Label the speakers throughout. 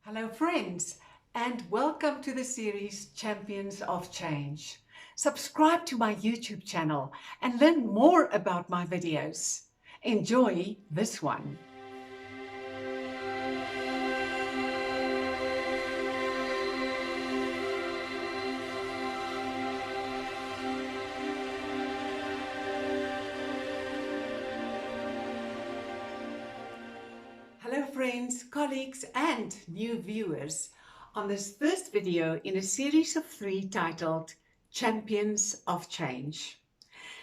Speaker 1: Hello friends, and welcome to the series Champions of Change. Subscribe to my YouTube channel and learn more about my videos. Enjoy this one. Hello friends, colleagues and new viewers on this first video in a series of 3 titled Champions of Change.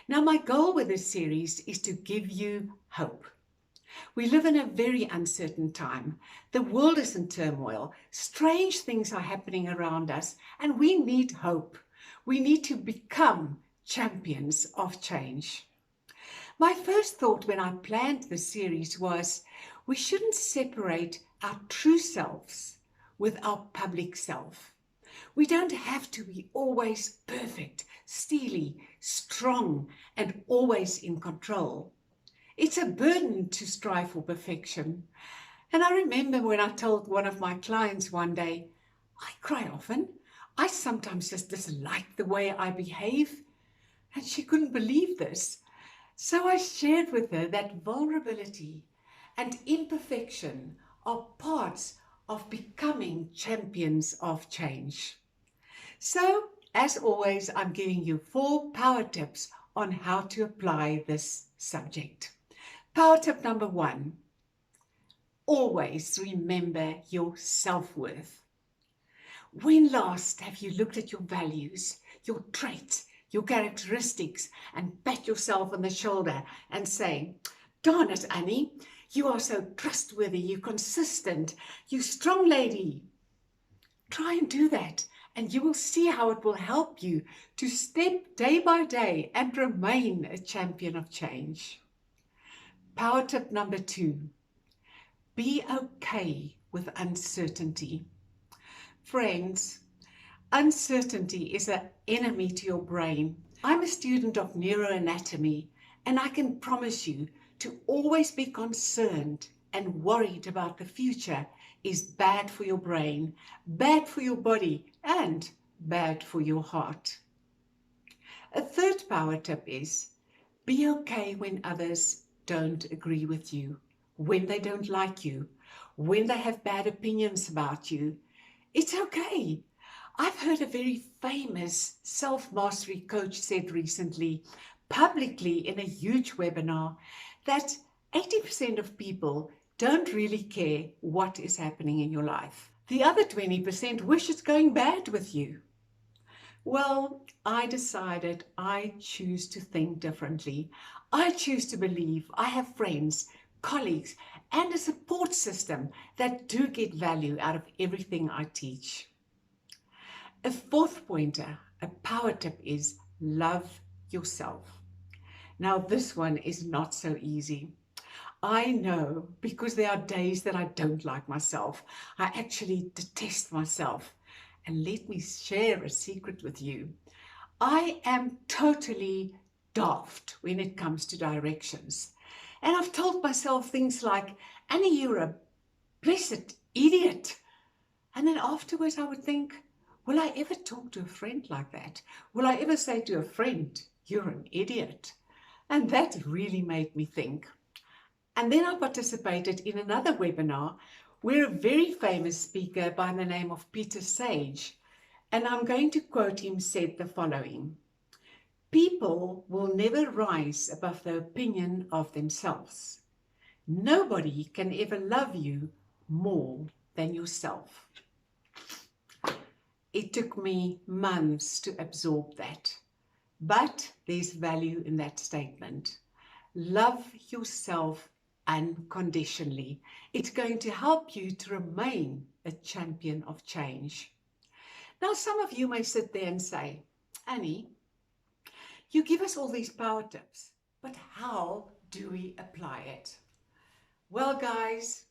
Speaker 1: Now my goal with this series is to give you hope. We live in a very uncertain time. The world is in turmoil. Strange things are happening around us and we need hope. We need to become champions of change. My first thought when I planned this series was we shouldn't separate our true selves with our public self. We don't have to be always perfect, steely, strong, and always in control. It's a burden to strive for perfection. And I remember when I told one of my clients one day, I cry often. I sometimes just dislike the way I behave. And she couldn't believe this. So I shared with her that vulnerability and imperfection are parts of becoming champions of change. So, as always, I'm giving you 4 power tips on how to apply this subject. Power tip number 1, always remember your self-worth. When last have you looked at your values, your traits, your characteristics and pat yourself on the shoulder and say, darn it, Annie, you are so trustworthy, you're consistent, you're strong lady. Try and do that and you will see how it will help you to step day by day and remain a champion of change. Power tip number 2, be okay with uncertainty. Friends, uncertainty is an enemy to your brain. I'm a student of neuroanatomy and I can promise you to always be concerned and worried about the future is bad for your brain, bad for your body and bad for your heart. A third power tip is be okay when others don't agree with you, when they don't like you, when they have bad opinions about you. It's okay. I've heard a very famous self-mastery coach said recently, publicly in a huge webinar, that 80% of people don't really care what is happening in your life. The other 20% wish it's going bad with you. Well, I decided I choose to think differently. I choose to believe I have friends, colleagues, and a support system that do get value out of everything I teach. A fourth pointer, a power tip is love yourself. Now this one is not so easy. I know because there are days that I don't like myself. I actually detest myself. And let me share a secret with you. I am totally daft when it comes to directions. And I've told myself things like, Annie, you're a blessed idiot. And then afterwards I would think, will I ever talk to a friend like that? Will I ever say to a friend, you're an idiot? And that really made me think. And then I participated in another webinar where a very famous speaker by the name of Peter Sage, and I'm going to quote him, said the following: people will never rise above the opinion of themselves. Nobody can ever love you more than yourself. It took me months to absorb that, but there's value in that statement. Love yourself unconditionally. It's going to help you to remain a champion of change. Now, some of you may sit there and say, Annie, you give us all these power tips, but how do we apply it? Well, guys,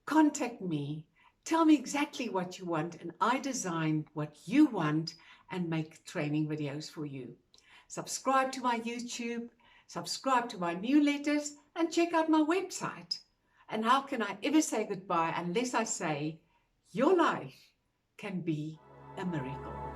Speaker 1: contact me. Tell me exactly what you want, and I design what you want and make training videos for you. Subscribe to my YouTube, subscribe to my newsletters, and check out my website. And how can I ever say goodbye unless I say, your life can be a miracle.